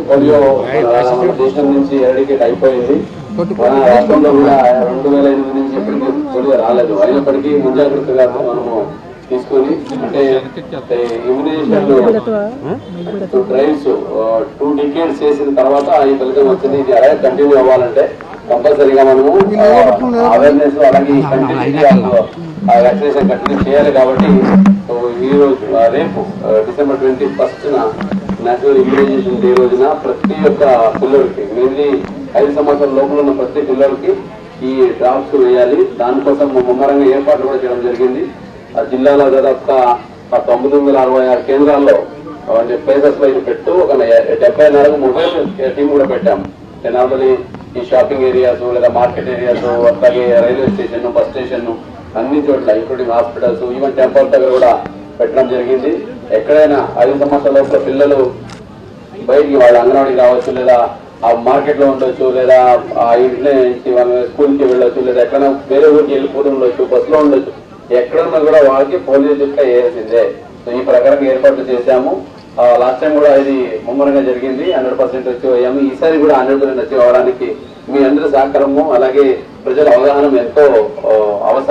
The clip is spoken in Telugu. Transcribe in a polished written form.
పోలియో దేశం నుంచి ఎరాడికేట్ అయిపోయింది. మన రాష్ట్రంలో కూడా 2008 నుంచి ఇప్పటికీ పోలియో రాలేదు. అయినప్పటికీ ముంజాగ్రత్తగా మనము తీసుకొని అంటే ఇమ్యునైజేషన్ డ్రైవ్స్ 2 decades చేసిన తర్వాత ఈ ఫలితం వచ్చింది. ఇది అలాగే కంటిన్యూ అవ్వాలంటే కంపల్సరీగా మనము అవేర్నెస్ అలాగే వ్యాక్సినేషన్ కంటిన్యూ చేయాలి. కాబట్టి ఈ రోజు రేపు December 21st national immunisation day రోజున ప్రతి ఒక్క పిల్లలకి మెయిన్లీ 5 సంవత్సరాల లోపల ఉన్న ప్రతి పిల్లలకి ఈ డ్రాప్స్ వేయాలి. దానికోసం ముమ్మరంగా ఏర్పాట్లు కూడా చేయడం జరిగింది. ఆ జిల్లాలో దాదాపుగా 966 కేంద్రాల్లో ప్లేసెస్ లో ఇది పెట్టు ఒక 74 మొబైల్ టీం కూడా పెట్టాం. నార్మలీ ఈ షాపింగ్ ఏరియాస్ లేదా మార్కెట్ ఏరియాస్ అట్లాగే రైల్వే స్టేషన్ బస్ స్టేషన్ అన్ని చోట్ల ఇంక్లూడింగ్ హాస్పిటల్స్ ఈవెన్ టెంపుల్ దగ్గర కూడా పెట్టడం జరిగింది. ఎక్కడైనా 5 సంవత్సరాల లోపల పిల్లలు బయటికి వాళ్ళ అంగన్వాడికి రావచ్చు, లేదా ఆ మార్కెట్ లో ఉండొచ్చు, లేదా ఆ ఇంట్లో నుంచి వాళ్ళ స్కూల్ కి వెళ్ళొచ్చు, లేదా ఎక్కడైనా వేరే ఊరికి వెళ్ళిపోతూ ఉండొచ్చు, బస్సులో ఉండొచ్చు. ఎక్కడన్నా కూడా వాళ్ళకి పోలియో చుక్క వేయాల్సిందే. సో ఈ ప్రకారం ఏర్పాట్లు చేశాము. లాస్ట్ టైం కూడా ఇది ముమ్మరంగా జరిగింది. 100% అచీవ్ అయ్యాము. ఈసారి కూడా 100% అచీవ్ అవడానికి మీ అందరి సహకారము అలాగే ప్రజల అవగాహన ఎంతో అవసరం.